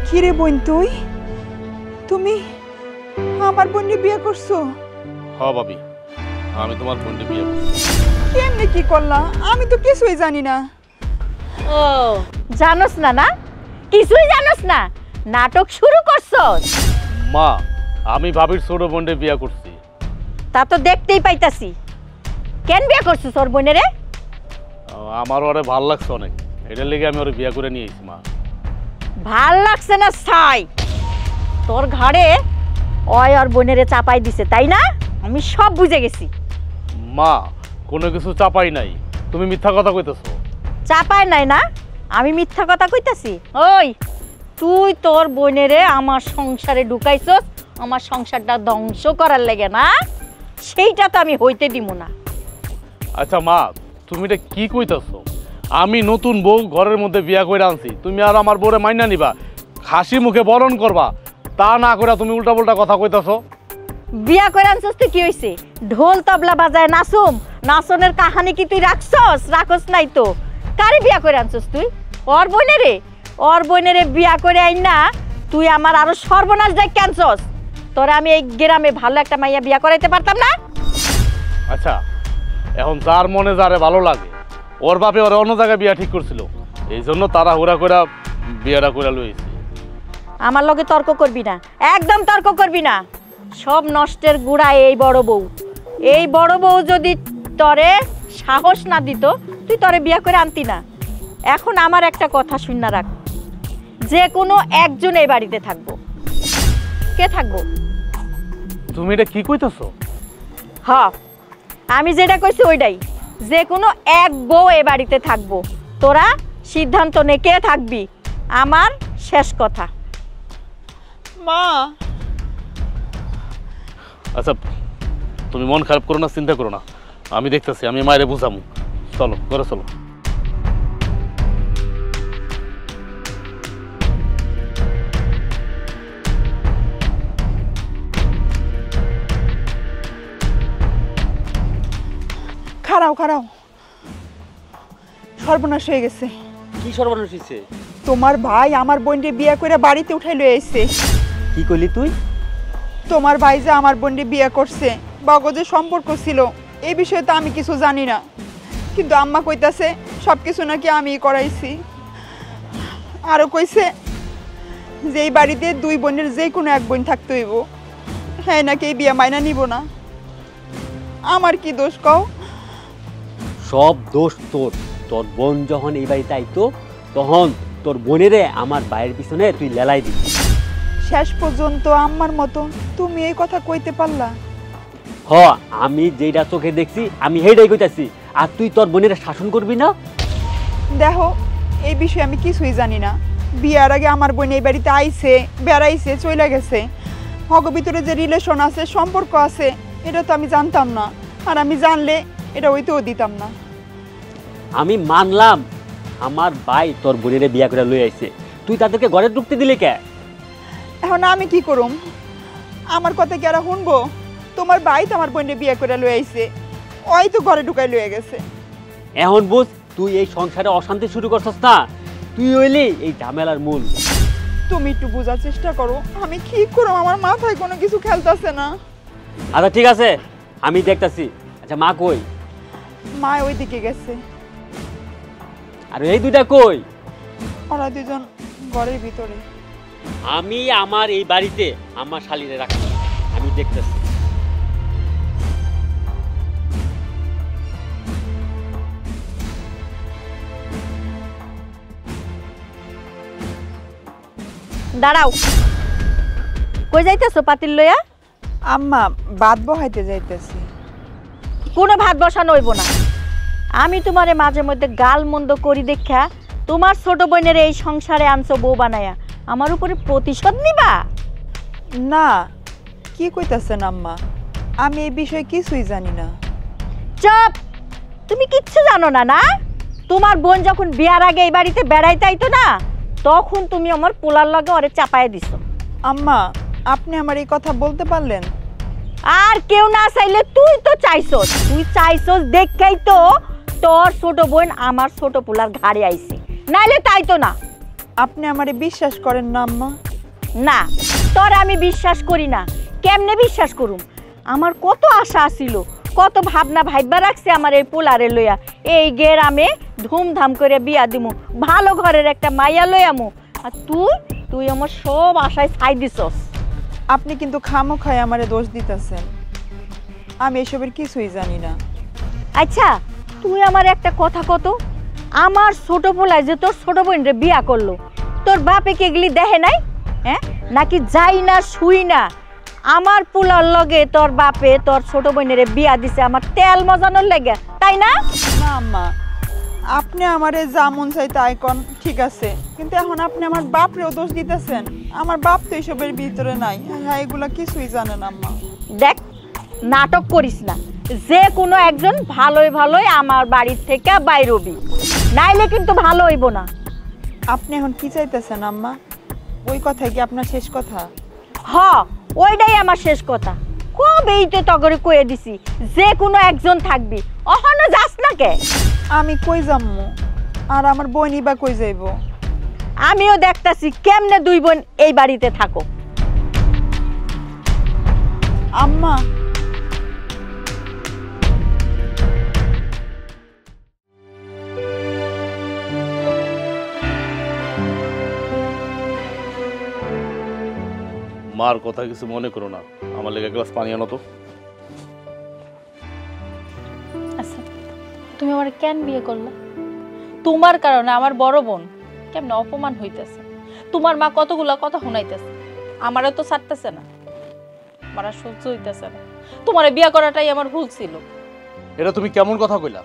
কিরে বোন তুই তুমি আমার বোনকে বিয়ে করছো? হ্যাঁ ভাবি, আমি তোমার বোনকে বিয়ে করছি। কেমনে কি করলা? আমি তো কিছুই জানি না। ও জানোস না? না কিছুই জানোস না, নাটক শুরু করছস? মা, আমি ভাবির ছোট বোনকে বিয়ে করছি। তা তো দেখতেই পাইতাছি। কেন বিয়ে করছিস ওর বোনেরে? আমার ওরে ভাল লাগছে অনেক, এটার লেগে আমি ওরে বিয়ে করে নিয়ে এসেছি। মা, ভাল লাগছে না ছাই? তোর ঘাড়ে ওই আর বোনেরে চাপাই দিছে, তাই না? আমি সব বুঝে গেছি। মা, কোনো কিছু চাপাই নাই, তুমি মিথ্যা কথা কইতেছো। চাপায় নাই না? আমি মিথ্যা কথা কইতাছি? ওই তুই তোর বোনেরে আমার সংসারে ঢুকাইছস আমার সংসারটা ধ্বংস করার লেগে, না? সেইটা তো আমি হইতে দিব না। আচ্ছা মা, তুমি এটা কি কইতেছো? আমি নতুন বউ ঘরের মধ্যে বিয়া করে আনছি, তুমি আর আমার বউরে মাইনা নিবা, হাসি মুখে বরণ করবা, তা না করে তুমি উল্টা পুল্টা কথা কইতেছো। বিয়া করে আনছস তুই, কি হইছে? ঢোল তবলা বাজায় নাচুম, নাচনের কাহানি কি তুই রাখছস? রাখস নাই তো। কারে বিয়া করে আনছস তুই? ওর বোনেরে? ওর বোনেরে বিয়া করে আইন না তুই আমার আরো সর্বনাশ ডাইকে আনছস। তোরা আমি এই গ্রামে ভালো একটা মাইয়া বিয়া করাইতে পারতাম না? আচ্ছা, এখন যার মনে যারে ভালো লাগে, ওর বাপে ওর অন্য জায়গায় বিয়া ঠিক করছিল, এই জন্য তারা হুড়া করে বিয়াটা করে লইছে। আমার লগে তর্ক করবি না, একদম তর্ক করবি না। সব নষ্টের গুড়া এই বড় বউ। এই বড় বউ যদি তরে সাহস না দিত তুই তরে বিয়া করে আনতি না। এখন আমার একটা কথা শুন না রাখ, যে কোনো একজন এই বাড়িতে থাকবো। কে থাকবো? তুমি এটা কি কইতেছো? হ, আমি যেটা কইছি ওইটাই। যে কোনো এক বউ এ বাড়িতে থাকবো। তোরা সিদ্ধান্ত নে কে থাকবি, আমার শেষ কথা। মা, আচ্ছা তুমি মন খারাপ করো না, চিন্তা করো না, আমি দেখতেছি, আমি মায়েরে বুঝামু। চলো ঘরে চলো। খারাও খারাও, সর্বনাশ হয়ে গেছে। কি সর্বনাশ হইছে? তোমার ভাই আমার বোনকে বিয়ে করে বাড়িতে উঠাই লয়ে আইছে। কি কইলি তুই? তোমার ভাই যে আমার বোনকে বিয়ে করছে, বগজে সম্পর্ক ছিল, এই বিষয়ে তো আমি কিছু জানি না, কিন্তু আম্মা কইতাছে সব কিছু নাকি আমিই করাইছি। আরও কইছে যে এই বাড়িতে দুই বোনের যে কোনো এক বোন থাকতে হইব, হ্যাঁ নাকি এই বিয়ে মাইনা নিব না। আমার কি দোষ কও? সব দোষ তোর। তোর বোন যখন এই বাড়িতে আইতো তখন তোর বোনেরে আমার বাইরের পিছনে তুই লেলাই দিবি। শেষ পর্যন্ত আম্মার মতো তুমি এই কথা কইতে পারলা? হ, আমি যেটা চোখে দেখছি আমি সেইটাই কইতাছি। আর তুই তোর বোনের শাসন করবি না? দেখো, এই বিষয়ে আমি কিছুই জানি না। বিয়ার আগে আমার বোন এই বাড়িতে আইছে, বেড়াইছে, চলে গেছে। হগ ভিতরে যে রিলেশন আছে, সম্পর্ক আছে, এটা তো আমি জানতাম না। আর আমি জানলে এটা হইতেও দিতাম না। আমি মানলাম আমার ভাই তোর বোনেরে বিয়া করে লই আইছে, তুই তাদেরকে ঘরে ঢুকতে দিলে কে? এখন আমি কি করুম? আমার কথা কি আর শুনবো? তোমার ভাই তো আমার বোনের বিয়ে করে লয়ে আইছে, ওই তো ঘরে ঢুকাই লয়ে গেছে। এখন বুঝ, তুই এই সংসারে অশান্তি শুরু করছস না, তুই হইলি এই ঝামেলার মূল। তুমি একটু বোঝার চেষ্টা করো, আমি কি করুম? আমার মাথায় কোনো কিছু খেলতেছে না। আচ্ছা ঠিক আছে, আমি দেখতাছি। আচ্ছা মা কই? মা ওই দিকে গেছে। আর এই দুইটা কই? ওরা দুজন ঘরের ভিতরে। আমি আমার এই বাড়িতে আমার শালিরে রাখছি, আমি দেখতেছি। দাঁড়াও, কই যাইতেছো পাতিল লইয়া? আম্মা, ভাত বহাইতে যাইতেছি। কোনো ভাত বসানো হইব না। আমি তোমারে মাঝে মধ্যে গাল মন্দ করি দেখা তোমার ছোট বোনের এই সংসারে আনছো বউ বানায়া, আমার উপরে প্রতিশোধ নিবা? না, কি কইতাছেন আম্মা? আমি এই বিষয়ে কিছুই জানি না। চুপ! তুমি কিচ্ছু জানো না, না? তোমার বোন যখন বিয়ার আগে এই বাড়িতে বেড়াইতে আইতো না, তখন তুমি আমার পোলার লগে ওরে চাপায় দিছো। আম্মা, আপনি আমার এই কথা বলতে পারলেন? আর কেউ না চাইলে তুই তো চাইছস। তুই চাইছস দেখেই তো তোর ছোট বোন আমার ছোট পোলার ঘাড়ে আইছে, নাইলে তাই তো না। আপনি আমারে বিশ্বাস করেন না আম্মা? না, তোর আমি বিশ্বাস করি না। কেমনে বিশ্বাস করুম? আমার কত আশা ছিল, কত ভাবনা ভাইবা রাখছে আমার এই পোলারে লইয়া। এই গ্রামে ধুমধাম করে বিয়া দিমু, ভালো ঘরের একটা মাইয়া লইয়ামু। আর তুই আমার সব আশায় ছাই দিছস। আপনি কিন্তু খামোখায় আমারে দোষ দিতেছেন। আমি এসবের কিছুই জানি না। আচ্ছা, তুই আমার একটা কথা কত, আমার ছোট পোলায় যে তোর ছোট বোনরে বিয়া করলো, তোর বাপে কি এগুলি দেখে নাই? হ্যাঁ, নাকি যাই না শুই না আমার পোলার লগে তোর বাপে তোর ছোট বোনের বিয়া দিছে আমার তেল মজানোর লেগে, তাই না? না আম্মা, আপনি আমারে যা মন চাই তাই কন, ঠিক আছে, কিন্তু এখন আপনি আমার বাপরেও দোষ দিতেছেন। আমার বাপ তো এসবের ভিতরে নাই, হ্যাঁ এগুলা কিছুই জানে না আম্মা। দেখ, নাটক করিস না। যে কোনো একজন ভালোই ভালোই আমার বাড়ির থেকে বাইর হবি, নাইলে কিন্তু ভালো হইব না। আপনি এখন কি চাইতেছেন আম্মা? ওই কথাই কি আপনার শেষ কথা? হ, ওইটাই আমার শেষ কথা। কবেই তো তগরে কয়ে দিছি যে কোনো একজন থাকবি, অহনো যাস না কে? আমি কই যামু, আর আমার বোনই বা কই যাইব? আমিও দেখতাছি কেমনে দুই বোন এই বাড়িতে থাকো। আম্মা, মার কথা কিছু মনে করো না, আমার লেগে গ্লাস পানি আনো তো। আচ্ছা, তুমি আমার কেন বিয়ে করলা? তোমার কারণে আমার বড় বোন কেমন অপমান হইতেছে। তোমার মা কতগুলা কথা শুনাইতেছে, আমারও তো ছাড়তেছে না, আমার আর সহ্য হইতেছে না। তোমার বিয়ে করাটাই আমার ভুল ছিল। এটা তুমি কেমন কথা কইলা?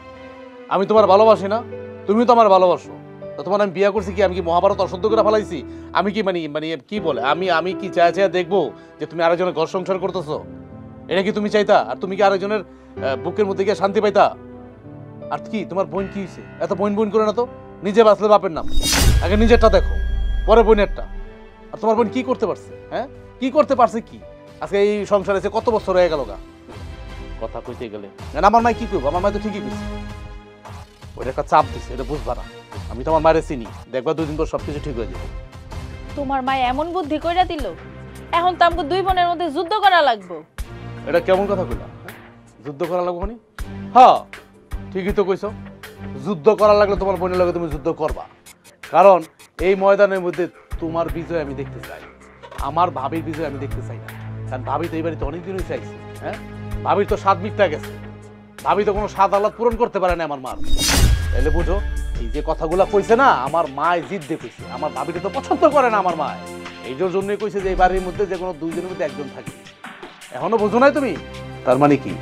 আমি তোমার ভালোবাসি না, তুমি তো আমার ভালোবাসো। তো তোমার আমি বিয়ে করছি কি, আমি কি মহাভারত অশুদ্ধ করে ফেলাইছি? আমি কি মানে মানে কি বলে, আমি কি চায়া চায়া দেখবো যে তুমি আরেকজনের ঘর সংসার করতেছো? এটা কি তুমি চাইতা? আর তুমি কি আরেকজনের বুকের মধ্যে গিয়ে শান্তি পাইতা? আর কি তোমার বোন কি হয়েছে? এত বোন বোন করে না তো, নিজে বাঁচলে বাপের নাম। আগে নিজেরটা দেখো, পরে বোনেরটা। আর তোমার বোন কি করতে পারছে? হ্যাঁ, কি করতে পারছে? কি আজকে এই সংসারে এসে কত বছর হয়ে গেল গা? কথা কইতে গেলে আমার মাই কি করবো? আমার মাই তো ঠিকই কইছে, ওইটা একটা চাপ দিছে, এটা বুঝবা না। আমি তো আমার মায়ের চিনি, দেখবা 2 দিন পর সবকিছু ঠিক হয়ে যাবে। তোমার মা এমন বুদ্ধি কইরা দিল, এখন তো আমাকে দুই বোনের মধ্যে যুদ্ধ করা লাগবে। এটা কেমন কথা কইলা? যুদ্ধ করা লাগবে মানে? হ্যাঁ, ঠিকই তো কইছো, যুদ্ধ করা লাগলে তোমার বোনের লাগে তুমি যুদ্ধ করবা। কারণ এই ময়দানের মধ্যে তোমার বিজয় আমি দেখতে চাই, আমার ভাবির বিজয় আমি দেখতে চাই না। কারণ ভাবি তো এই বাড়িতে অনেকদিনই চাইছে। হ্যাঁ, ভাবির তো স্বাদ মিটটা গেছে, ভাবি তো কোনো স্বাদ আহ্লাদ পূরণ করতে পারে না আমার মার। তাহলে বুঝো, এই যে কথাগুলা কইছে না, আমার মায় জিদ দিয়ে কইছে। আমার ভাবিটা তো পছন্দ করে না আমার মায়, এই জন্যই কইছে যে এই বাড়ির মধ্যে যে কোনো 2 জনের মধ্যে একজন থাকে। এখনো বোঝো নাই তুমি? তার মানে কি,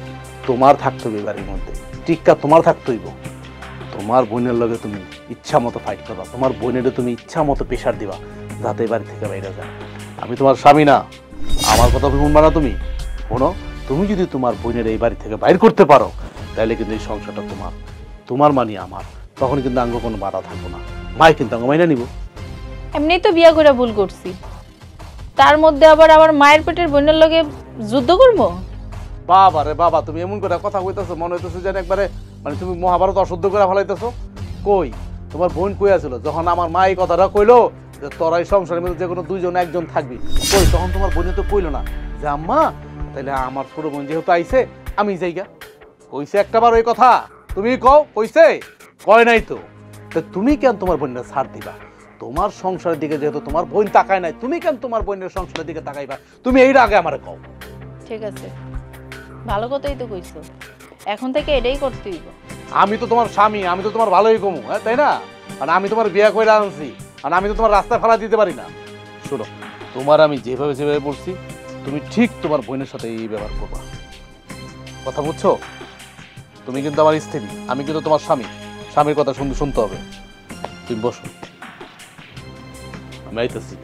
তোমার থাকতে হবে এই বাড়ির মধ্যে, টিক্কা তোমার থাকতে হইব। তোমার বোনের লগে তুমি ইচ্ছা মতো ফাইট করবা, তোমার বোনের তুমি ইচ্ছা মতো প্রেশার দিবা, যাতে এই বাড়ি থেকে বাইরে যায়। আমি তোমার স্বামী না, আমার কথা শুনবা না তুমি? শোনো, তুমি যদি তোমার বোনের এই বাড়ি থেকে বাইর করতে পারো, তাহলে কিন্তু এই সংসারটা তোমার, তোমার মানে আমার, তখন কিন্তু আঙ্গ কোনো বাধা থাকবো না। মাই কিন্তু আঙ্গ মাইনা নিব। এমনি তো বিয়ে করে ভুল করছি, তার মধ্যে আবার আমার মায়ের পেটের বোনের লগে যুদ্ধ করবো? বাবা রে বাবা, তুমি এমন করে কথা কইতেছো, মনে হইতেছে যেন একবারে মানে তুমি মহাভারত অশুদ্ধ করে ফেলাইতেছো। কই তোমার বোন কই আছিল যখন আমার মা এই কথাটা কইলো যে তোরা এই সংসারের মধ্যে যে কোনো 2 জন একজন থাকবি? কই তখন তোমার বোনে তো কইলো না যে আম্মা তাহলে আমার ছোট বোন যেহেতু আইছে আমি যাইগা? কইছে একটাবার ওই কথা? তুমি কও কইছে? কয় নাই তো। তুমি কেন তোমার বোনের ছাড় দিবা? তোমার সংসারের দিকে যেহেতু তোমার বোন তাকায় নাই, তুমি কেন তোমার বোনের সংসারের দিকে তাকাইবা? তুমি এইটা আগে আমারে কও। ঠিক আছে, ভালো কথাই তো কইছো, এখন থেকে এটাই করতে হইব। আমি তো তোমার স্বামী, আমি তো তোমার ভালোই কমু, হ্যাঁ তাই না? আর আমি তোমার বিয়ে করে আনছি, আর আমি তো তোমার রাস্তায় ফেলা দিতে পারি না। শোনো, তোমার আমি যেভাবে যেভাবে বলছি তুমি ঠিক তোমার বোনের সাথে এই ব্যবহার করবা, কথা বুঝছো? তুমি কিন্তু আমার স্ত্রী, আমি কিন্তু তোমার স্বামী, স্বামীর কথা শুনতে হবে। তুমি বসো, আমি আইতেছি।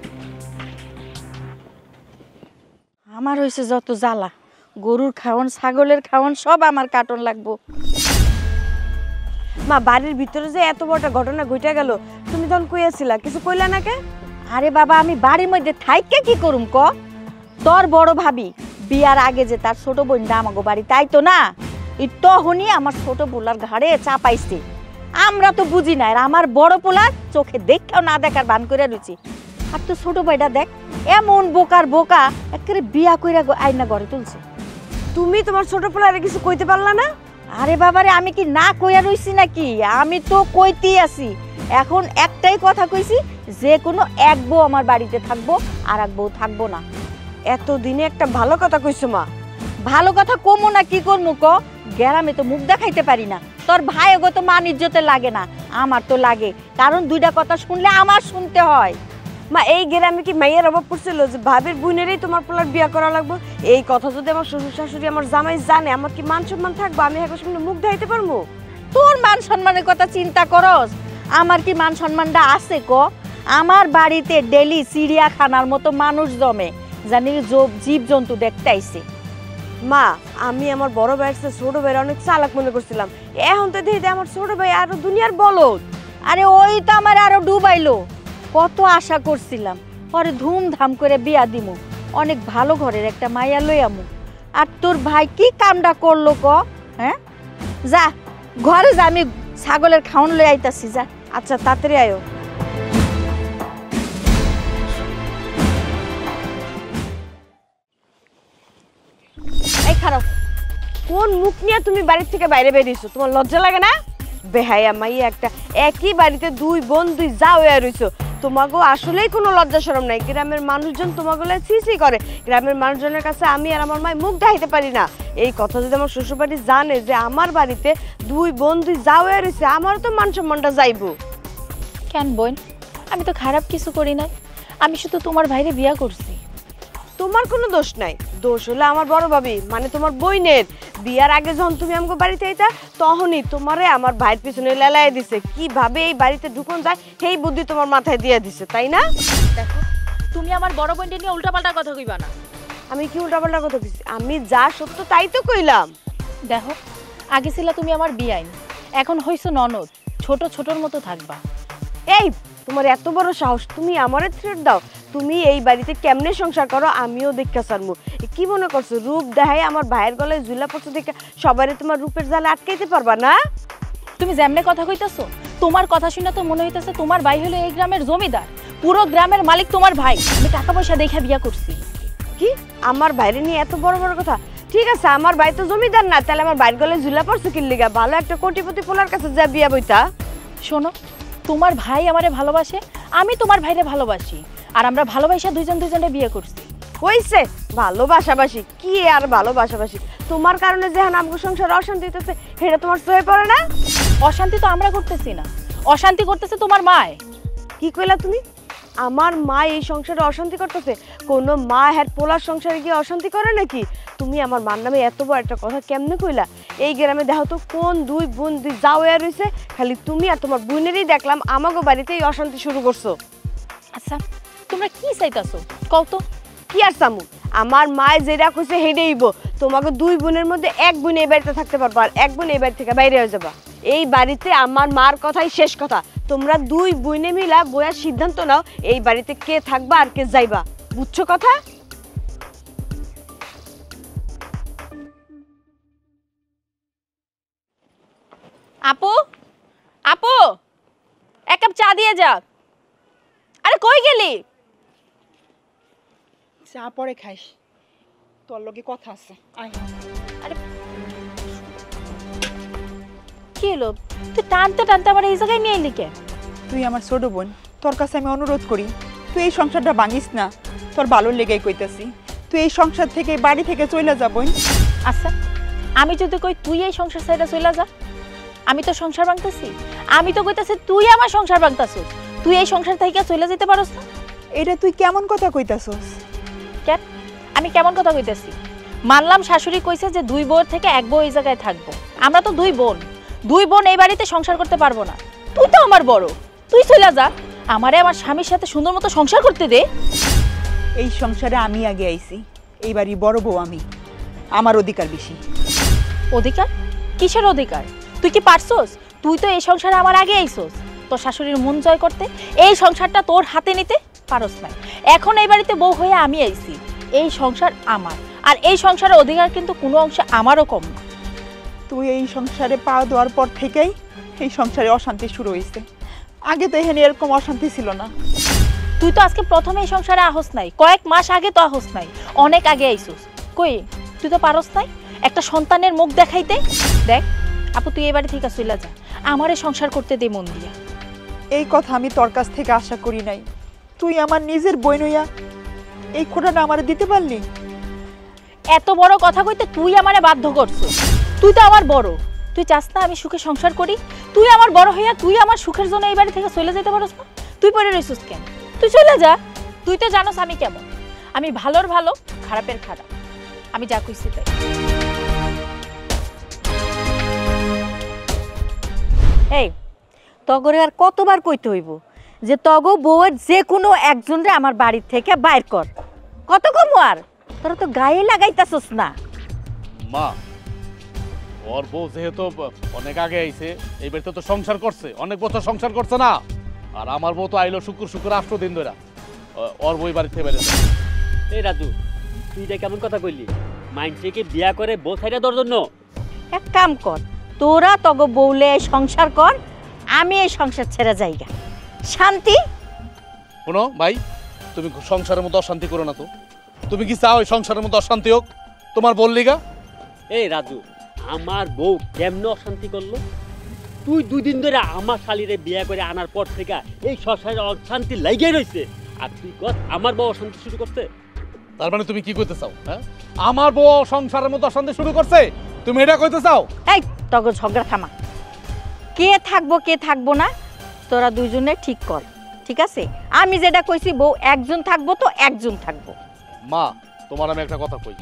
আমার হয়েছে যত জ্বালা, গরুর খাওয়ান ছাগলের খাওয়ান সব আমার কাটন লাগবো। মা, বাড়ির ভিতরে যে এত বড় ঘটনা ঘটে গেল, তুমি তখন কইয়াছিলা, কিছু কইলা না কে? আরে বাবা, আমি বাড়ির মধ্যে থাইকে কি করুম ক? তোর বড় ভাবি বিয়ার আগে যে তার ছোট বোনটা আমাগো বাড়ি তাই তো না, এই তখনই আমার ছোট বোলার ঘাড়ে চাপাইছে। আমরা তো বুঝি না, আর আমার বড় পোলা চোখে দেখাও না দেখার ভান করে রয়েছি। আর তো ছোট ভাইটা দেখ, এমন বোকার বোকা, একেবারে বিয়া কইরা আইনা ঘরে তুলছে। তুমি তোমার ছোট পোলারে কিছু কইতে পারলা না? আরে বাবারে, আমি কি না কইয়া রইছি নাকি? আমি তো কইতেই আছি। এখন একটাই কথা কইছি, যে কোনো এক বউ আমার বাড়িতে থাকবো, আর এক বউ থাকবো না। এতদিনে একটা ভালো কথা কইছো মা। ভালো কথা কমু না কি করমু ক? গ্রামে তো মুখ দেখাইতে পারি না। তোর ভাই গো তো মান ইজ্জতে লাগে না, আমার তো লাগে, কারণ দুইটা কথা শুনলে আমার শুনতে হয়। মা, এই গ্রামে কি মাইয়ের অভাব পড়ছিল যে ভাবির বোনেরই তোমার পোলার বিয়া করা লাগবে? এই কথা যদি আমার শ্বশুর শাশুড়ি আমার জামাই জানে, আমার কি মান সম্মান থাকবে? আমি এখন সামনে মুখ দেখাইতে পারবো? তোর মান সম্মানের কথা চিন্তা করস, আমার কি মান সম্মানটা আছে ক? আমার বাড়িতে ডেলি চিড়িয়াখানার মতো মানুষ জমে, জানি জীব জন্তু দেখতে আইছে। মা, আমি আমার বড় ভাইয়ের চেয়ে ছোট ভাইয়ের অনেক চালাক মনে করছিলাম। এখন তো দেখি আমার ছোট ভাই আরো দুনিয়ার বলদ। আরে ওই তো আমার আরো ডুবাইলো। কত আশা করছিলাম পরে ধুমধাম করে বিয়া দিমু, অনেক ভালো ঘরের একটা মাইয়া লইয়ামু। আর তোর ভাই কি কামটা করলো ক? হ্যাঁ, যা ঘরে যা, আমি ছাগলের খাওন লই আইতাছি। যা। আচ্ছা, তাড়াতাড়ি আয়ো। এই খারাপ, কোন মুখ নিয়ে তুমি বাড়ি থেকে বাইরে বেরিয়েছো? তোমার লজ্জা লাগে না? বেহায়া মাইয়া একটা, একই বাড়িতে দুই বোন দুই যা হয়ে রইছো। তোমাকে আসলেই কোনো লজ্জা শরম নাই। গ্রামের মানুষজন তোমাগুলো ছিছি করে। গ্রামের মানুষজনের কাছে আমি আর আমার মাই মুখ দেখাইতে পারি না। এই কথা যদি আমার শ্বশুরবাড়ি জানে যে আমার বাড়িতে দুই বোন দুই যা হয়ে রয়েছে, আমারও তো মান সম্মানটা যাইবো। কেন বোন, আমি তো খারাপ কিছু করি নাই, আমি শুধু তোমার ভাইরে বিয়া করছি। তোমার কোনো দোষ নাই, দোষ হলো আমার বড় ভাবি, মানে তোমার বইনের। বিয়ার আগে যখন তুমি আমাকে বাড়িতে আইতা, তখনই তোমারে আমার ভাইয়ের পিছনে লেলাই দিছে। কিভাবে এই বাড়িতে ঢুকন যায় সেই বুদ্ধি তোমার মাথায় দিয়ে দিছে, তাই না? দেখো, তুমি আমার বড় বোনকে নিয়ে উল্টাপাল্টা কথা কইবা না। আমি কি উল্টাপাল্টা কথা কইছি? আমি যা সত্য তাই তো কইলাম। দেখো, আগে ছিল তুমি আমার বিয়াইন, এখন হইছো ননদ, ছোট ছোটর মতো থাকবা। এই, তোমার এত বড় সাহস, তুমি আমারে থ্রেট দাও? তুমি এই বাড়িতে কেমনে সংসার করো আমিও দেখা চারমু। কি মনে করছো রূপ দেখাই আমার ভাইয়ের গলায় ঝুলা পড়ছে দেখে সবারে তোমার রূপের জালে আটকাইতে পারবা না? তুমি যেমনে কথা কইতাছো, তোমার কথা শুনে তো মনে হইতাছে তোমার ভাই হলো এই গ্রামের জমিদার, পুরো গ্রামের মালিক তোমার ভাই। আমি টাকা পয়সা দেখে বিয়া করছি। কি আমার বাইরে নিয়ে এত বড় বড় কথা? ঠিক আছে, আমার ভাই তো জমিদার না, তাহলে আমার বাইর গলায় ঝুলা পড়ছে কি লিগা? ভালো একটা কোটিপতি পোলার কাছে যা বিয়া বইতা। শোনো, তোমার ভাই আমারে ভালোবাসে, আমি তোমার ভাইরে ভালোবাসি, আর আমরা ভালোবাসা দুইজন দুইজনে বিয়ে করছি। হইছে ভালোবাসাবাসি, কি আর ভালোবাসাবাসি? তোমার কারণে যে আমগো সংসার অশান্তি হইতেছে, সেটা তোমার সয়ে পড়ে না? অশান্তি তো আমরা করতেছি না, অশান্তি করতেছে তোমার মায়। কি কইলা তুমি? আমার মা এই সংসারে অশান্তি করতেছে? কোনো মা হ্যাঁ পোলার সংসারে গিয়ে অশান্তি করে নাকি? তুমি আমার মার নামে এত বড় একটা কথা কেমনে কইলা? এই গ্রামে দেখো তো কোন দুই বোন দুই যাও হয়ে রইছে, খালি তুমি আর তোমার বোনেরই দেখলাম আমাগো বাড়িতে এই অশান্তি শুরু করছো। আচ্ছা, তোমরা কি চাইতাছো কও তো? কি আর চামু? আমার মায় যেটা কইছে হেডেইব। তোমাকে দুই বোনের মধ্যে এক বোন এই বাড়িতে থাকতে পারবা, আর এক বোন এই বাড়ি থেকে বাইরে হয়ে যাবা। এই বাড়িতে আমার মার কথাই শেষ কথা। তোমরা দুই বোনে মিলা বইয়ার সিদ্ধান্ত নাও এই বাড়িতে কে থাকবা আর কে যাইবা, বুঝছো কথা? আপু, আপু, এক কাপ চা দিয়ে যা। আরে কই গেলি? চা পরে খাইস, তোর লগে কথা আছে। আয়। আরে কি হলো, তুই টানতে টানতে আমার এই জায়গায় নিয়ে এলি কে? তুই আমার ছোট বোন, তোর কাছে আমি অনুরোধ করি, তুই এই সংসারটা ভাঙিস না। তোর ভালো লেগেই কইতাছি, তুই এই সংসার থেকে বাড়ি থেকে চলে যা বোন। আচ্ছা, আমি যদি কই তুই এই সংসার ছেড়ে চলে যা, আমি তো সংসার ভাঙতেছি। আমি তো কইতাছি তুই আমার সংসার ভাঙতাছিস, তুই এই সংসার থেকে চলে যেতে পারস না। এটা তুই কেমন কথা কইতাছস? কেন আমি কেমন কথা কইতাছি? মানলাম শাশুড়ি কইছে যে দুই বউর থেকে এক বউ এই জায়গায় থাকবো, আমরা তো দুই বোন এই বাড়িতে সংসার করতে পারবো না। তুই তো আমার বড়, তুই চলে যা, আমারে আমার স্বামীর সাথে সুন্দর মতো সংসার করতে দে। এই সংসারে আমি আগে আইছি, এই বাড়ি বড় বউ আমি, আমার অধিকার বেশি। অধিকার? কিসের অধিকার? তুই কি পারছস? তুই তো এই সংসারে আমার আগে আইছস, তোর শাশুড়ির মন জয় করতে, এই সংসারটা তোর হাতে নিতে পারস না। এখন এই বাড়িতে বউ হয়ে আমি আইছি, এই সংসার আমার, আর এই সংসারের অধিকার কিন্তু কোনো অংশে আমারও কম না। তুই এই সংসারে পা দেওয়ার পর থেকেই এই সংসারে অশান্তি শুরু হয়েছে। আগে তো এখানে এরকম অশান্তি ছিল না। তুই তো আজকে প্রথমে এই সংসারে আহস নাই, কয়েক মাস আগে তো আহস নাই, অনেক আগে আইসুস। কই তুই তো পারস নাই একটা সন্তানের মুখ দেখাইতে? দেখ আপু, তুই এই বাড়ি থেকে চলে যা, আমারে সংসার করতে দে মন দিয়া। এই কথা আমি তোর কাছ থেকে আশা করি নাই। তুই আমার নিজের বই নইয়া এই খোঁটাটা আমার দিতে পারলি? এত বড় কথা কইতে তুই আমারে বাধ্য করছিস। তুই তো আমার বড়, তুই চাস না আমি সুখে সংসার করি? তুই আমার বড় হইয়া তুই আমার সুখের জন্য এই বাড়ি থেকে চলে যেতে পারস না? তুই পড়ে রইছিস কেন? তুই চলে যা। তুই তো জানোস আমি কেমন, আমি ভালোর ভালো খারাপের খারাপ, আমি যা কইছি তাই। এই তগরে আর কতবার কইতে হইব যে তগ বউয়ের যে কোনো একজনরে আমার বাড়ি থেকে বাইর কর? কত কম আর তোরা তো গায়ে লাগাইতাছস না। মা, ওর বউ যেহেতু অনেক আগে আইছে, এই বাড়িতে তো সংসার করছে, অনেক বছর সংসার করছে না। আর আমার বউ তো আইলো শুক্র শুক্র 8 দিন ধরে, ওর বই বাড়িতে বেড়ে। এই রাজু, তুই এটা কেমন কথা কইলি? মাইন্ডকে বিয়া করে বউ ছাইরা তোর জন্য? এক কাম কর, তোরা তগ বউলে সংসার কর, আমি এই সংসার ছেড়ে যাইগা। শান্তি। শোনো ভাই, তুমি সংসারের মধ্যে অশান্তি করো না তো। তুমি কি চাও এই সংসারের মধ্যে অশান্তি হোক? তোমার বললি গা। এই রাজু, আমার বউ কেমনে অশান্তি করলো? তুই 2 দিন ধরে আমার শালিরে বিয়া করে আনার পর থেকে এই সংসারে অশান্তি লাগেই রইছে, আর তুই কর আমার বউ অশান্তি শুরু করতে? তার মানে তুমি কি কইতে চাও? হ্যাঁ, আমার বউ সংসারের মধ্যে অশান্তি শুরু করছে, তুমি এটা কইতে চাও? এই তগ ঝগড়া থামা। কে থাকবো কে থাকবো না তোরা দুইজনে ঠিক কর, ঠিক আছে? আমি যেটা কইছি বউ একজন থাকবো তো একজন থাকবো। মা, তোমার আমি একটা কথা কই,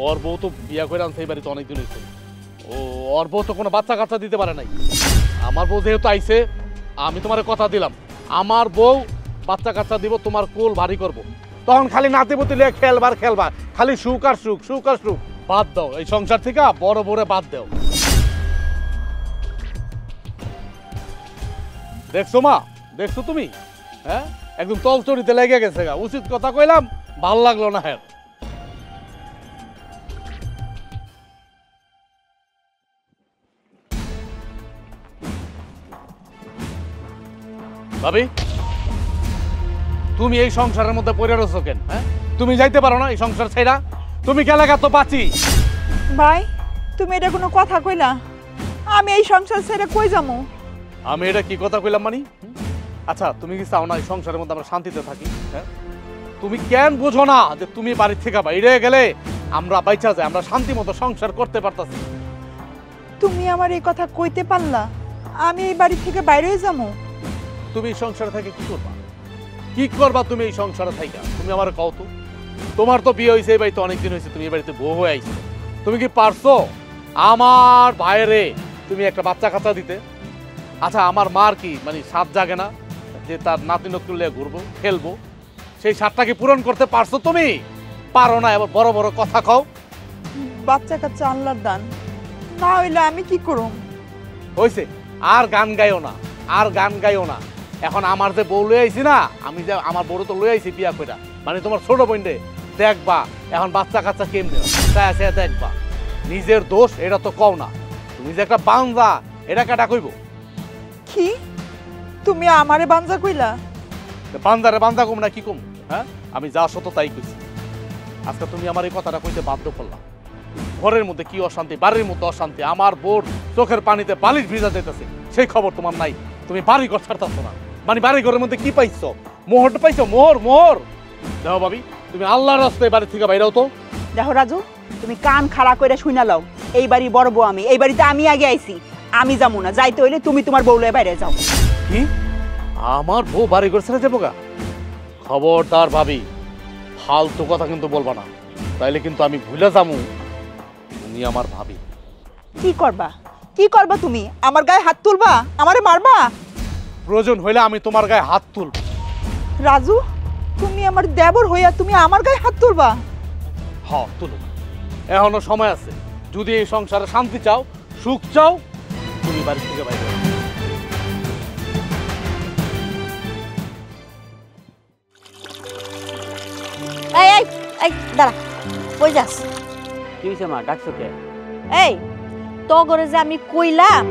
ওর বউ তো বিয়া করে আনছে এই বাড়িতে অনেকদিন হয়েছে। ওর বউ তো কোনো বাচ্চা কাচ্চা দিতে পারে নাই। আমার বউ যেহেতু আইছে, আমি তোমার কথা দিলাম, আমার বউ বাচ্চা কাচ্চা দিব, তোমার কোল ভারী করব। তখন খালি নাতি পুতি লিয়ে খেলবার খেলবা, খালি সুখ আর সুখ, সুখ আর সুখ। বাদ দাও এই সংসার থেকে, বড় বড় বাদ দাও। দেখছো মা, দেখছো তুমি? হ্যাঁ, একদম তলচড়িতে লেগে গেছে গা। উচিত কথা কইলাম, ভাল লাগলো না। হ্যাঁ ভাবি, তুমি এই সংসারের মধ্যে পড়ে রয়েছো কেন? হ্যাঁ, তুমি যাইতে পারো না এই সংসার ছেড়া? তুমি গেলে গা তো বাঁচি। ভাই, তুমি এটা কোনো কথা কইলা? আমি এই সংসার ছেড়ে কই যাবো? আমি এটা কি কথা কইলাম মানি? আচ্ছা, তুমি কি চাও না এই সংসারের মধ্যে আমরা শান্তিতে থাকি? হ্যাঁ, তুমি কেন বুঝো না যে তুমি বাড়ি থেকে বাইরে গেলে আমরা বাইচা যাই, আমরা শান্তি মতো সংসার করতে পারতাছি? তুমি আমার এই কথা কইতে পারলা? আমি এই বাড়ি থেকে বাইরে যাবো? তুমি এই সংসারে থেকে কি করবা? কি করবা তুমি এই সংসারে থাইকা? তুমি আমার কও তো। তোমার তো বিয়ে হয়েছে এই বাড়িতে অনেকদিন হয়েছে, তুমি এই বাড়িতে বউ হয়ে আইছো। তুমি কি পারছো আমার ভাইয়েরে তুমি একটা বাচ্চা কাচ্চা দিতে? আচ্ছা, আমার মার কি মানে সাত জাগে না যে তার নাতি নতুন লিয়ে ঘুরবো, খেলবো? সেই সাতটা কি পূরণ করতে পারছো তুমি? পারো না, এবার বড় বড় কথা কও। বাচ্চা কাচ্চা আল্লাহর দান, না হইলে আমি কি করব? হইছে, আর গান গাইও না, আর গান গাইও না। এখন আমার যে বউ লই আইছি না, আমি যে আমার বড় তো লই আইছি বিয়া কইরা, মানে তোমার ছোট বোনরে দেখবা এখন বাচ্চা কাচ্চা কেমনে তাই আছে দেখবা। নিজের দোষ এটা তো কও না, তুমি যে একটা বাঞ্জা এটা কাটা কইব? কি তুমি আমারে বাঞ্জা কইলা? বান্দারে বান্দা কম না কি কম? হ্যাঁ, আমি যা সত তাই কইছি। আজকে তুমি আমার এই কথাটা কইতে বাধ্য করলাম। ঘরের মধ্যে কি অশান্তি, বাড়ির মধ্যে অশান্তি, আমার বোর চোখের পানিতে বালিশ ভিজা যেতেছে, সেই খবর তোমার নাই। তুমি বাড়ি ঘর ছাড়তেছো না, মানে বাড়ি ঘরের মধ্যে কি পাইছো? মোহরটা পাইছো? মোহর, মোহর। দেখো ভাবি, তুমি আল্লাহর রাস্তায় বাড়ি থেকে বাইরেও তো। দেখো রাজু, তুমি কান খাড়া করে শুনা লও, এই বাড়ি বড় বউ আমি, এই বাড়িতে আমি আগে আইছি, আমি যাবো না। যাইতে হইলে তুমি তোমার বউ লয়ে বাইরে যাও। কি? আমার বউ বাড়ি ঘর ছেড়ে যাবো গা? খবরদার ভাবি, ফালতু কথা কিন্তু বলবা না, তাইলে কিন্তু আমি ভুলে যাবো তুমি আমার ভাবি। কি করবা? কি করবা তুমি? আমার গায়ে হাত তুলবা? আমারে মারবা? প্রয়োজন হইলে আমি তোমার গায়ে হাত তুলব। রাজু, তুমি আমার দেবর হইয়া তুমি আমার গায়ে হাত তুলবা? হ্যাঁ, তুলুক, এখনো সময় আছে। যদি এই সংসারে শান্তি চাও, সুখ চাও, তুমি বাড়ি থেকে বাইরে যাও। এই এই এই দাঁড়া, কই যাস? কি হয়েছে মা, ডাকছো কে? এই তগরে যে আমি কইলাম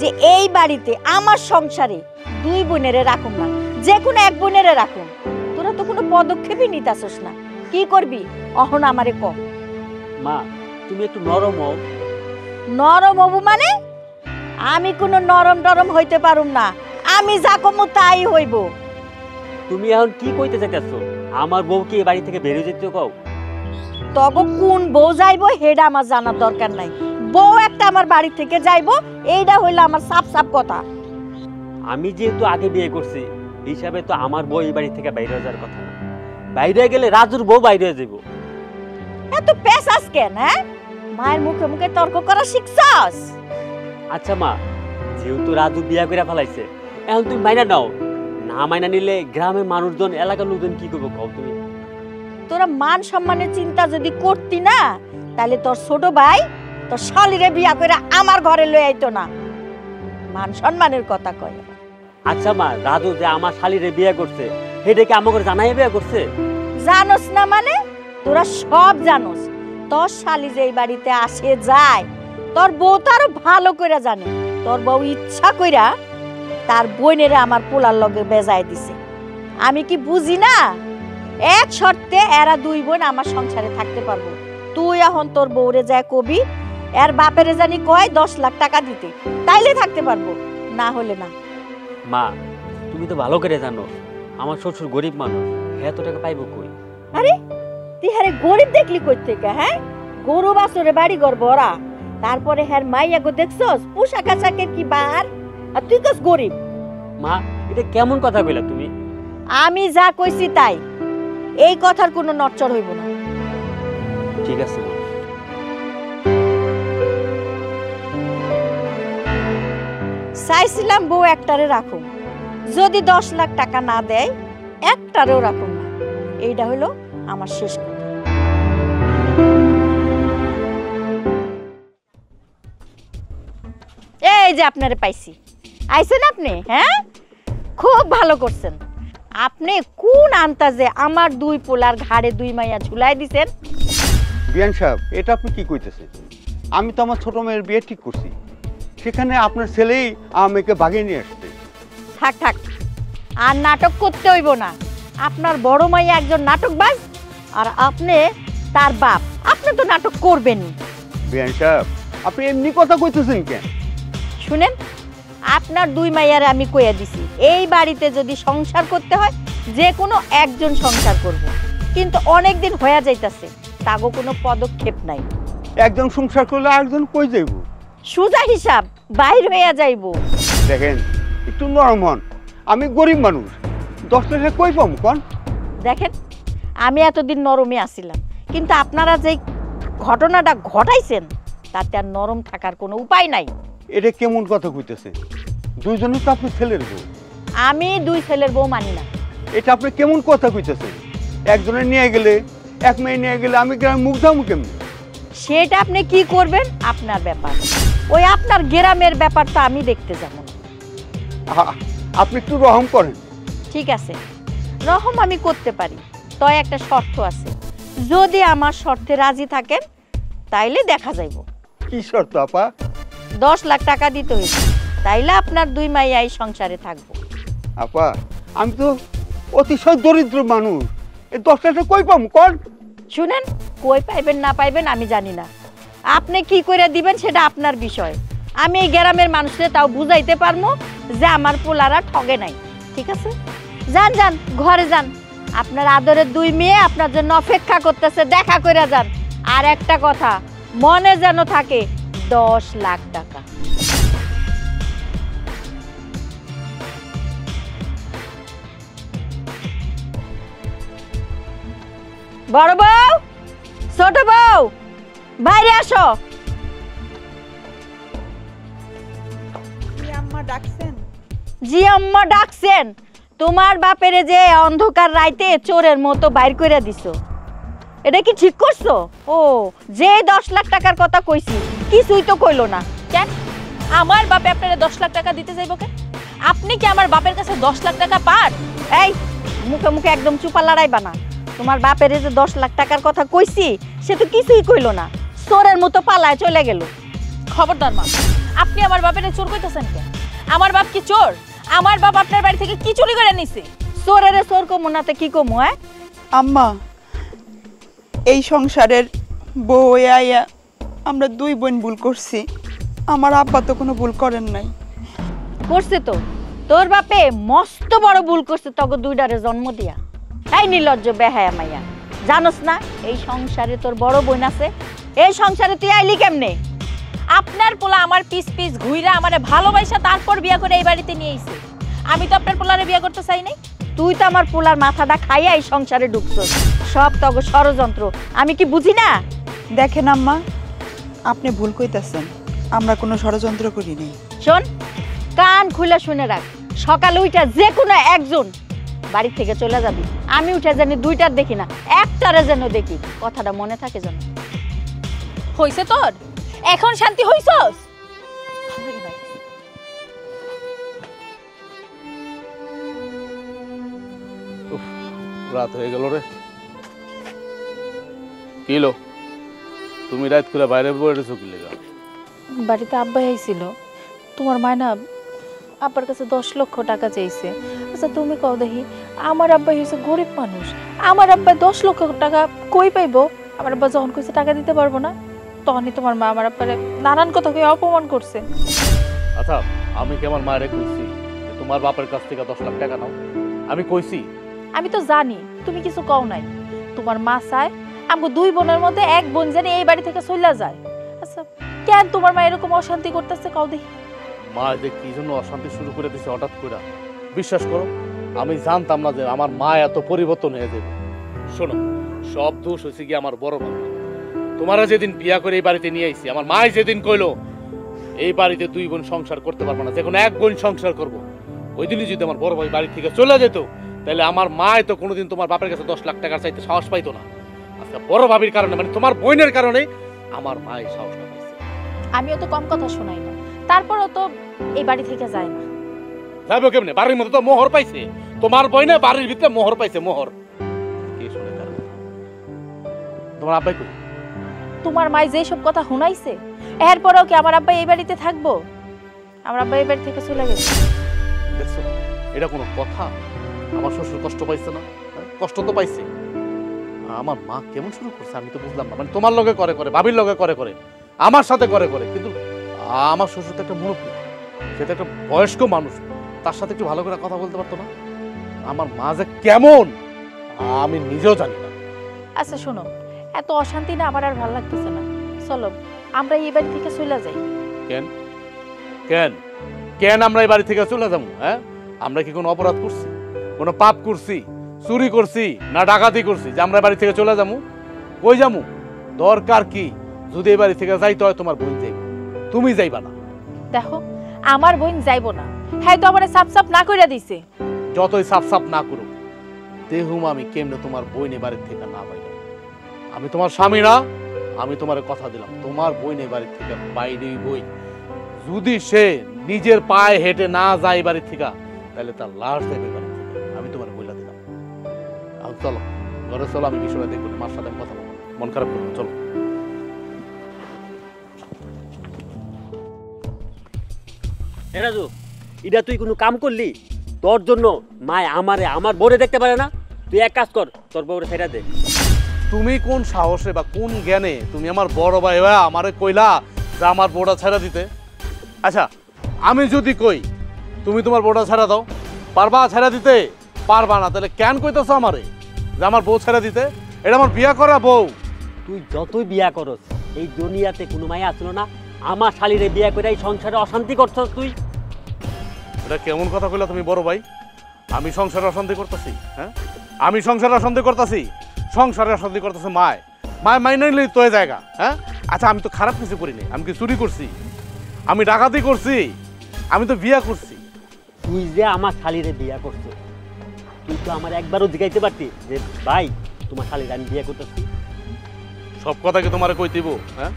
যে এই বাড়িতে আমার সংসারে দুই বোনেরে রাখুন না, যে কোনো এক বোনেরে রাখুন। তোরা তো কোনো পদক্ষেপই নিতাছস না, কি করবি অহন আমারে ক। মা তুমি একটু নরম হও। নরম হবু মানে? আমি কোনো নরম টরম হইতে পারুম না, আমি যা কমু তাই হইব। তুমি এখন কি কইতে চাইতেছো? আমার বউ কি এই বাড়ি থেকে বের হয়ে যেতে কও? তবে কোন বউ যাইবো হেডা আমার জানার দরকার নাই। বউ একটা আমার বাড়ি থেকে যাইবো, এইটা হইলো আমার সাফ সাফ কথা। আমি যেহেতু আগে বিয়ে করছি হিসাবে তো আমার বউ এই বাড়ি থেকে বাইরে যাওয়ার কথা না। বাইরে গেলে রাজুর বউ বাইরে হয়ে যাবো। এত পেশাস কেন? হ্যাঁ, মায়ের মুখে মুখে তর্ক করা শিখছস? আচ্ছা মা, যেহেতু রাজু বিয়া করে ফেলাইছে এখন তুমি মাইনা নাও, না মাইনা নিলে গ্রামের মানুষজন এলাকার লোকজন কি করবো কও তুমি? তোরা মান সম্মানের চিন্তা যদি করতি না, তাহলে তোর ছোট ভাই তোর শালিরে বিয়া করে আমার ঘরে লই আইতো না। মান সম্মানের কথা কয়। আচ্ছা মা, রাজু যে আমার শালিরে বিয়ে করছে সেটাকে আমাকে জানাই বিয়ে করছে? জানোস না মানে? তোরা সব জানোস। তোর শালি যে এই বাড়িতে আসে যায়, তোর বউ তো আরো ভালো করে জানে। তোর বউ ইচ্ছা কইরা তার বোনেরে আমার পোলার লগে বেজায় দিছে। আমি কি বুঝি না? এক শর্তে এরা দুই বোন আমার সংসারে থাকতে পারবো। তুই এখন তোর বউরে যায় কবি এর বাপেরে জানি কয় 10 লাখ টাকা দিতে, তাইলে থাকতে পারবো, না হলে না। মা তুমি তো ভালো করে জানো আমার শ্বশুর গরিব মানুষ, এত টাকা পাইবো কই? আরে তুই হারে গরিব দেখলি কই থেকে? হ্যাঁ, গরু বাছরে বাড়ি ঘর ভরা, তারপরে হ্যার মাইয়া গো দেখছস পোশাক আশাকের কি বার, আর তুই কস গরিব। মা এটা কেমন কথা কইলা তুমি? আমি যা কইছি তাই, এই কথার কোনো নড়চড় হইব না। ঠিক আছে মা। চাইছিলাম বউ একটারে রাখুম, যদি 10 লাখ টাকা না দেয় একটারেও রাখুম না। এইটা হলো আমার শেষ কথা। এই যে আপনারে পাইছি, আইছেন আপনি? হ্যাঁ, খুব ভালো করছেন। আপনি কোন আন্তাজে আমার দুই পোলার ঘাড়ে দুই মাইয়া ঝুলাই দিছেন? বিয়ান সাহেব, এটা আপনি কি কইতেছেন? আমি তো আমার ছোট মেয়ের বিয়ে ঠিক করছি, সেখানে আপনার ছেলেই আমার মেয়েকে বাগিয়ে নিয়ে আসছে। থাক থাক, আর নাটক করতে হইব না। আপনার বড় মাইয়া একজন নাটকবাজ, আর আপনি তার বাপ, আপনি তো নাটক করবেনই। বিয়ান সাহেব, আপনি এমনি কথা কইতেছেন কেন? শুনেন, আপনার দুই মাইয়ারে আমি কইয়া দিছি এই বাড়িতে যদি সংসার করতে হয় যে কোনো একজন সংসার করব, কিন্তু অনেক দিন হয়ে যাইতাছে তাগো কোনো পদক্ষেপ নাই। একজন সংসার করলে আরেকজন কই যাইব? সুজা হিসাব বাইর হইয়া যাইব। দেখেন, একটু নরম হন, আমি গরিব মানুষ, 10 লাখ কই পাম কোন? দেখেন, আমি এতদিন নরমে আছিলাম, কিন্তু আপনারা যে ঘটনাটা ঘটাইছেন তাতে আর নরম থাকার কোনো উপায় নাই। এটা কেমন কথা কইতেছেন? দুইজনই তো আপনার ছেলের বউ। আমি দুই ছেলের বউ মানি না। এটা আপনি কেমন কথা কইতেছেন? একজনে নিয়ে গেলে, এক মেয়ে নিয়ে গেলে আমি গ্রামে মুখ দামু কেমনি? সেটা আপনি কি করবেন আপনার ব্যাপার, ওই আপনার গ্রামের ব্যাপারটা আমি দেখতে যাব না। আপনি একটু রহম করেন। ঠিক আছে, রহম আমি করতে পারি, তয় একটা শর্ত আছে। যদি আমার শর্তে রাজি থাকেন তাইলে দেখা যাইব। কি শর্ত আপা? 10 লাখ টাকা দিতে হইবে, তাইলে আপনার দুই মাইয়াই সংসারে থাকবো। আপা, আমি তো অতিশয় দরিদ্র মানুষ, এই 10 লাখ কই পাম কোন? শুনেন, কই পাইবেন না পাইবেন আমি জানি না, আপনি কি করে দিবেন সেটা আপনার বিষয়। আমি এই গ্রামের মানুষদের তাও বুঝাইতে পারবো যে আমার পোলারা ঠগে নাই। ঠিক আছে, যান যান, ঘরে যান। আপনার আদরের দুই মেয়ে আপনার জন্য অপেক্ষা করতেছে, দেখা করে যান। আর একটা কথা মনে যেন থাকে, 10 লাখ টাকা। বড় বউ, ছোট বউ, বাইরে আসো। আম্মা ডাকছেন? জি আম্মা ডাকছেন। তোমার বাপেরে যে অন্ধকার রাইতে চোরের মতো বাইর করে দিছো, এটা কি ঠিক করছো? ও, যে 10 লাখ টাকার কথা কইছি কিছুই তো কইলো না। কেন আমার বাপে আপনারে 10 লাখ টাকা দিতে যাইব কেন? আপনি কি আমার বাপের কাছে 10 লাখ টাকা পান? এই মুখে মুখে একদম চুপা লড়াইবা না। তোমার বাপেরে যে 10 লাখ টাকার কথা কইছি সে তো কিছুই কইলো না, চোরের মতো পালায় চলে গেল। খবরদার মা, আপনি আমার বাপের চোর কইতেছেন কেন? আমার বাপ কি চোর? আমার বাপ আপনার বাড়ি থেকে কি চুরি করে নিছে? চোরেরে চোর কমু নাতে কি কমু? আম্মা, এই সংসারের বউ হয়ে আইয়া আমরা দুই বোন ভুল করছি। আমার আব্বা তো কোনো ভুল করেন নাই। করছে তো, তোর বাপে মস্ত বড় ভুল করছে তখন দুইটারে জন্ম দিয়া। এই নির্লজ্জ বেহায়া মাইয়া, জানোস না এই সংসারে তোর বড় বোন আছে? এই সংসারে তুই আইলি কেমনে? আপনার পোলা আমার পিস পিস ঘুইরা আমারে ভালোবাসা তারপর বিয়া করে এই বাড়িতে নিয়ে আইছে। আমি তো আপনার পোলারে বিয়া করতে চাই নাই। তুই তো আমার পোলার মাথাটা খাইয়া এই সংসারে ঢুকছস। সব তগ ষড়যন্ত্র, আমি কি বুঝি না? দেখেন আম্মা, আপনি ভুল কইতাছেন, আমরা কোনো ষড়যন্ত্র করি নাই। শোন, কান খুলে শুনে রাখ, সকালে উঠা যে কোনো একজন বাড়ি থেকে চলে যাবি। আমি উঠে জানি দুইটার দেখি না, একটারে যেন দেখি। কথাটা মনে থাকে যেন। হইছে তোর? এখন শান্তি হইছস? রাত হয়ে গেল রে। কিলো তুমি রাত করে বাইরে বসেছো কি লেগা? বাড়িতে আব্বা আইছিল, তোমার মায়না আব্বার কাছে 10 লক্ষ টাকা চাইছে। আচ্ছা তুমি কও দেখি, আমার আব্বা হইছে গরিব মানুষ, আমার আব্বা 10 লক্ষ টাকা কই পাইবো? আমার আব্বা যখন কইছে টাকা দিতে পারবো না, তখনই তোমার মা আমার আব্বারে নানান কথা কই অপমান করছে। আচ্ছা, আমি কি আমার মায়ের কইছি যে তোমার বাপের কাছ থেকে 10 লাখ টাকা নাও? আমি কইছি? আমি তো জানি তুমি কিছু কও নাই। তোমার মা চায় আমগো দুই বোনের মধ্যে এক বোন জানি এই বাড়ি থেকে চলে যায়। আচ্ছা কেন তোমার মা এরকম অশান্তি করতেছে কও দেখি? মা যে কি জন্য অশান্তি শুরু করে দিছে হঠাৎ করে, বিশ্বাস করো আমি জানতাম না যে আমার মা এত পরিবর্তন হয়ে যাবে। শোনো, সব দোষ হয়েছে কি আমার বড় মা। তোমারা যেদিন বিয়া করে এই বাড়িতে নিয়ে আইছি, আমার মাই যেদিন কইলো এই বাড়িতে দুই বোন সংসার করতে পারবো না, যে কোনো এক বোন সংসার করবো, ওই দিনই যদি আমার বড় ভাই বাড়ি থেকে চলে যেত, তাহলে আমার মা তো কোনোদিন তোমার বাপের কাছে 10 লাখ টাকার চাইতে সাহস পাইতো না। আজকে বড় ভাবির কারণে, মানে তোমার বোনের কারণে আমার মা এই সাহসটা পাইছে। আমিও তো কম কথা শোনাই না, তারপরও তো এই বাড়ি থেকে যায় না। যাবো কেমনে? বাড়ির মধ্যে তো মোহর পাইছে, তোমার বই না বাড়ির ভিতরে মোহর পাইছে। মোহর কে শুনে? তোমার আব্বাই কই? তোমার মাই যে সব কথা শুনাইছে, এরপরেও কি আমার আব্বা এই বাড়িতে থাকবো? আমার আব্বা এই বাড়ি থেকে চলে গেছে। দেখছো, এটা কোনো কথা? আমার শ্বশুর কষ্ট পাইছে না? কষ্ট তো পাইছে। আমার মা কেমন শুরু করছে আমি তো বুঝলাম না। মানে তোমার লগে করে করে, ভাবির লগে করে করে, আমার সাথে করে করে, কিন্তু আমার শ্বশুর তো একটা মুরব্বী, সে তো একটা বয়স্ক মানুষ, তার সাথে একটু ভালো করে কথা বলতে পারতো না? আমার মা যে কেমন আমি নিজেও জানি না। আচ্ছা শোনো, এত অশান্তি না আমার আর ভালো লাগতেছে না। চলো আমরা এই বাড়ি থেকে চলে যাই। কেন কেন কেন আমরা এই বাড়ি থেকে চলে যাবো? হ্যাঁ, আমরা কি কোনো অপরাধ করছি, কোনো পাপ করছি, চুরি করছি না ডাকাতি করছি যে আমরা বাড়ি থেকে চলে যাবো? কই যাবো? দরকার কি? যদি এই বাড়ি থেকে যাইতে হয় তোমার বোন যাইব, তুমি যাইবা না। দেখো আমার বোন যাইবো না, হ্যাঁ তো আমার সাপ সাপ না কইরা দিছে। যতই সাপ সাপ না করুক, দেহুম আমি কেমনে তোমার বোন বাড়ির থেকে না বাইরে। আমি তোমার স্বামী না? আমি তোমার কথা দিলাম, তোমার বোন বাড়ির থেকে বাইরেই বই। যদি সে নিজের পায়ে হেঁটে না যায় বাড়ি থেকে, তাহলে তার লাশ যাবে বাড়ি থেকে, আমি তোমার বইলা দিলাম। চলো ঘরে চলো, আমি বিষয়টা দেখবো, মার সাথে আমি কথা বলবো, মন খারাপ করবো। চলো। রাজু, এটা তুই কোনো কাম করলি? তোর জন্য মায় আমারে আমার বউরে দেখতে পারে না? তুই এক কাজ কর, তোর বউরে ছেড়ে দে। তুমি কোন সাহসে বা কোন জ্ঞানে তুমি আমার বড় ভাই আমারে কইলা যে আমার বউটা ছেড়ে দিতে? আচ্ছা আমি যদি কই তুমি তোমার বউটা ছেড়ে দাও, পারবা ছেড়ে দিতে? পারবা না, তাহলে কেন কইতেছো আমারে যে আমার বউ ছেড়ে দিতে? এটা আমার বিয়া করা বউ। তুই যতই বিয়া করস, এই দুনিয়াতে কোনো মায়া আসলো না আমার শালিরে বিয়া করে এই সংসারে অশান্তি করছস তুই। এটা কেমন কথা কইলা তুমি বড় ভাই? আমি সংসারে অশান্তি করতেছি? হ্যাঁ, আমি সংসারে অশান্তি করতেছি? সংসারে অশান্তি করতেছে মায়। মায় মাইনে নিলেই তো জায়গা। হ্যাঁ, আচ্ছা আমি তো খারাপ কিছু করিনি, আমি কি চুরি করছি? আমি ডাকাতি করছি? আমি তো বিয়া করছি। তুই যে আমার শালিরে বিয়া করছো, তুই তো আমার একবারও জিগাইতে পারতি যে ভাই তোমার শালিরে আমি বিয়া করতেছি। সব কথা কি তোমারে কই দিব? হ্যাঁ,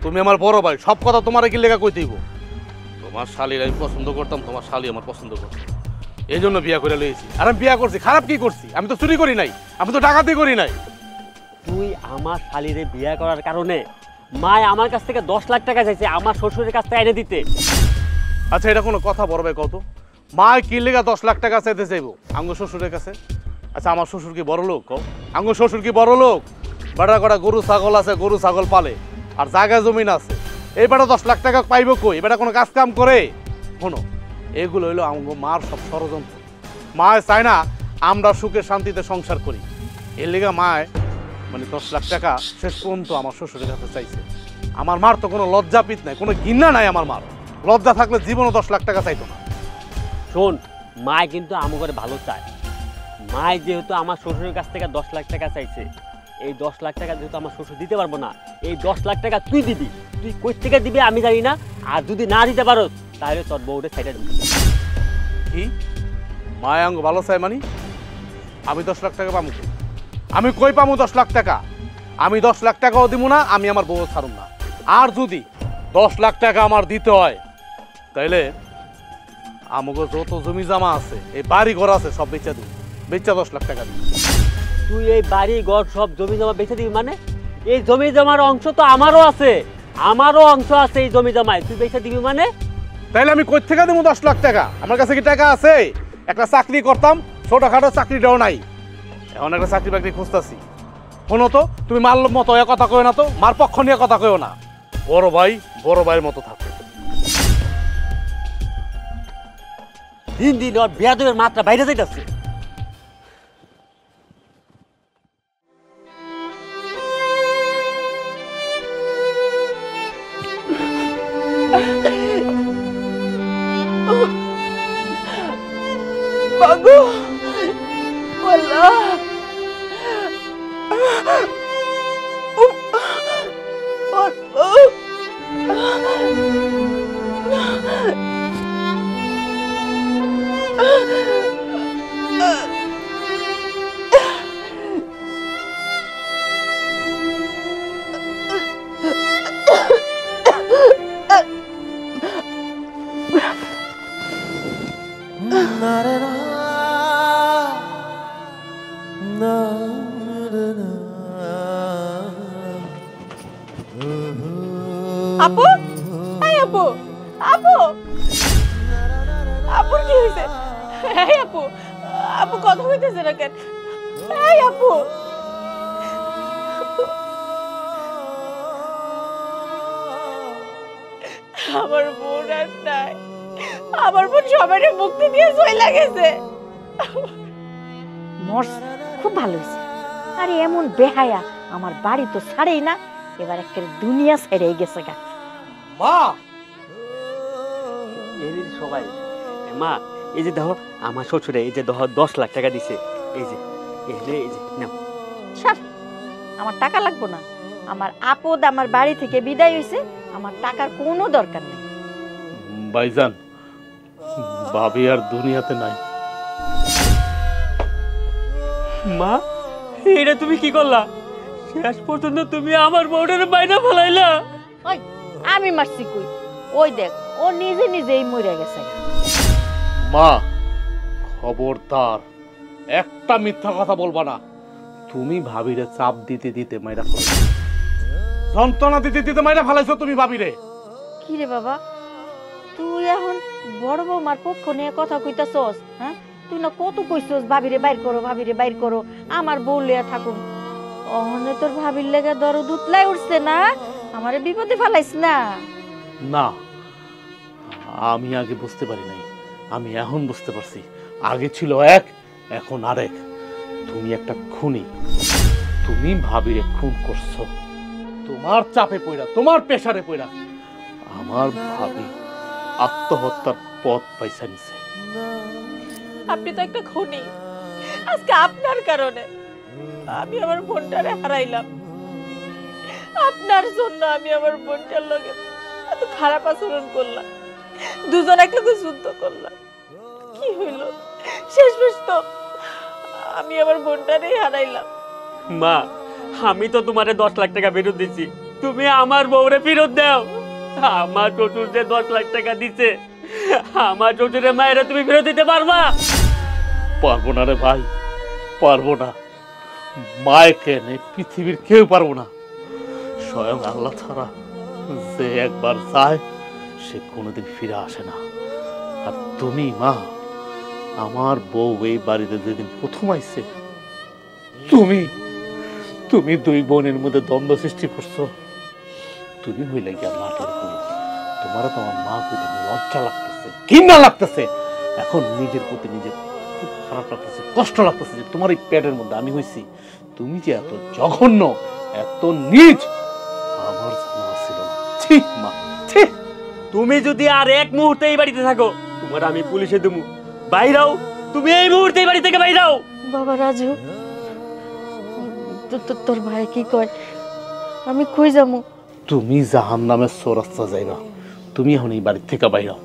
তুমি আমার বড় ভাই, সব কথা তোমারে কি লেখা কই দিব? তোমার শালির আমি পছন্দ করতাম, তোমার শালি আমার পছন্দ করতো, এই জন্য বিয়া করে লইছি। আর আমি বিয়া করছি, খারাপ কি করছি? আমি তো চুরি করি নাই, আমি তো ডাকাতি করি নাই। তুই আমার শালিরে বিয়া করার কারণে মায় আমার কাছ থেকে 10 লাখ টাকা চাইছে আমার শ্বশুরের কাছ থেকে এনে দিতে। আচ্ছা এটা কোনো কথা বড় ভাই কত? মা কি লেগা 10 লাখ টাকা চাইতে চাইবো আঙ্গ শ্বশুরের কাছে? আচ্ছা আমার শ্বশুর কি বড় লোক? আঙ্গ শ্বশুর কি বড় লোক? বেটা কটা গরু ছাগল আছে, গরু ছাগল পালে, আর জায়গা জমিন আছে। এই বেটা 10 লাখ টাকা পাইব কই? বেটা কোনো কাজ কাম করে? শোনো, এগুলো হইলো আঙ্গ মার সব ষড়যন্ত্র। মা চায় না আমরা সুখে শান্তিতে সংসার করি, এর লেগা মায় মানে 10 লাখ টাকা শেষ পর্যন্ত আমার শ্বশুরের কাছে চাইছে। আমার মার তো কোনো লজ্জাপিত নাই, কোনো ঘৃণা নাই আমার মার। লজ্জা থাকলে জীবনও 10 লাখ টাকা চাইতো না। শোন, মায় কিন্তু আমার ঘরে ভালো চায়। মায় যেহেতু আমার শ্বশুরের কাছ থেকে 10 লাখ টাকা চাইছে, এই 10 লাখ টাকা যেহেতু আমার শ্বশুর দিতে পারবো না, এই 10 লাখ টাকা তুই দিবি। তুই কই থেকে দিবি আমি জানি না, আর যদি না দিতে পারো তাহলে তোর বউরে সাইডে দিবি। কি মায় আঙ্গ ভালো চাই মানে? আমি 10 লাখ টাকা পাবো? আমি কই পাবো 10 লাখ টাকা? আমি 10 লাখ টাকাও দিব না, আমি আমার বউ ছাড়ুম না। আর যদি 10 লাখ টাকা আমার দিতে হয় তাইলে আমাকে যত জমি জমা আছে, এই বাড়ি ঘর আছে, সব বেচা দিই, বেচা 10 লাখ টাকা দিই। তুই এই বাড়ি ঘর সব জমি জমা বেচে দিবি মানে? এই জমি জমার অংশ তো আমারও আছে, আমারও অংশ আছে এই জমি জমায়, তুই বেচে দিবি মানে? তাইলে আমি কই থেকে দেবো 10 লাখ টাকা? আমার কাছে কি টাকা আছে? একটা চাকরি করতাম, ছোটখাটো চাকরিটাও নাই, এখন একটা চাকরি বাকরি খুঁজতেছি। শোনো তো, তুমি মার মতো এ কথা কয় না তো, মার পক্ষ নিয়ে কথা কয়ও না। বড় ভাই বড় ভাইয়ের মতো থাকো। দিন দিন ওর বেয়াদবের মাত্রা বাইরে যাইতেছে। মাগো আল্লাহ, আপু, এই আপু, আপু, আপুর কি হয়েছে? এই আপু, আপু কথা হইতেছে না কেন? এই আপু, আমার বোন আর নাই, আমার বোন সবাই মুক্তি দিয়ে চলে গেছে। মরছে, খুব ভালো হয়েছে। আরে এমন বেহায়া আমার বাড়ি তো ছাড়েই না, এবার একটা দুনিয়া ছেড়ে গেছে গা। মা এই সবাই, মা এই যে দেখো আমার শ্বশুরে এই যে 10 লাখ টাকা দিছে, এই যে এই যে নাও। সব আমার টাকা লাগবো না, আমার আপদ আমার বাড়ি থেকে বিদায় হয়েছে, আমার টাকার কোনো দরকার নেই। ভাইজান, ভাবি আর দুনিয়াতে নাই। মা এটা তুমি কি করলা? শেষ পর্যন্ত তুমি আমার বউটার বাইরে ফেলাইলা। ওই আমি মারছি কই? ওই দেখ, ও নিজে নিজেই মরে গেছে। মা খবরদার, একটা মিথ্যা কথা বলবা না। তুমি ভাবিরে চাপ দিতে দিতে মাইরা ফেলাইছো, যন্ত্রণা দিতে দিতে মাইরা ফেলাইছো তুমি ভাবিরে। কি রে বাবা, তুই এখন বড় বৌমার পক্ষ নিয়ে কথা কইতাছস? হ্যাঁ, তুই না কত কইছস ভাবিরে বাইর করো, ভাবিরে বাইর করো, আমার বউ লিয়া থাকুন। অহনে তোর ভাবির লেগে দরদ উতলাই উঠছে না, আমারে বিপদে ফেলাইস না। না, আমি আগে বুঝতে পারি নাই, আমি এখন বুঝতে পারছি। আগে ছিল এক, এখন আরেক। তুমি একটা খুনি, তুমি ভাবিরে খুন করছো। তোমার চাপে পড়া, তোমার প্রেসারে পড়া আমার ভাবি আত্মহত্যার পথ পাইছা নিছে। আপনি তো একটা খুনি। আজকে আপনার কারণে আমি আমার বোনটারে হারাইলাম। আপনার জন্য আমি আমার বোনটার লগে এত খারাপ আচরণ করলাম, দুজন একলগে যুদ্ধ করলাম। কি হইল? শেষমেশ তো আমি আমার বোনটারেই হারাইলাম। মা আমি তো তোমারে 10 লাখ টাকা ফেরত দিছি, তুমি আমার বউরে ফেরত দাও। আমার শ্বশুর যে 10 লাখ টাকা দিছে, আমার শ্বশুরের মায়েরা তুমি ফেরত দিতে পারবা? পারবো না রে ভাই, পারবো না। মায় কেন, পৃথিবীর কেউ পারবো না। স্বয়ং আল্লাহ ছাড়া যে একবার যায় সে কোনোদিন ফিরে আসে না। আর তুমি মা, আমার বউ এই বাড়িতে যেদিন প্রথম আইছে তুমি তুমি দুই বোনের মধ্যে দ্বন্দ্ব সৃষ্টি করছো। তুমি হইলে গিয়া মাটির পুরুষ, তোমার তো আমার মা কইতে লজ্জা লাগতেছে, ঘৃণা লাগতেছে। এখন নিজের প্রতি নিজের খুব খারাপ লাগতেছে, কষ্ট লাগতেছে যে তোমার এই পেটের মধ্যে আমি হইছি। তুমি যে এত জঘন্য, এত নীচ আমার জানা ছিল না। ছি মা, ছি। তুমি যদি আর এক মুহূর্তে এই বাড়িতে থাকো, তোমার আমি পুলিশে দেবো। বাইরাও, তুমি এই মুহূর্তে এই বাড়ি থেকে বাইরাও। বাবা রাজু, তোর ভাই কি কয়? আমি কই যাবো? তুমি জাহান্নামের চৌরাস্তা যাইবা। তুমি এখন এই বাড়ি থেকে বাইরাও।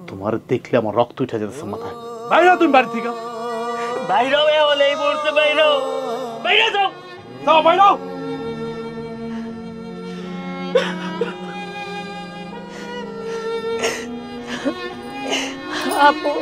তোমার দেখলে আমার রক্ত উঠে যেতেছে মাথায়। বাইরাও তুমি বাড়ি থেকে। বাইরাও, এ হলে এই মুহূর্তে বাইরাও। বাইরে যাও, যাও বাইরাও। আপু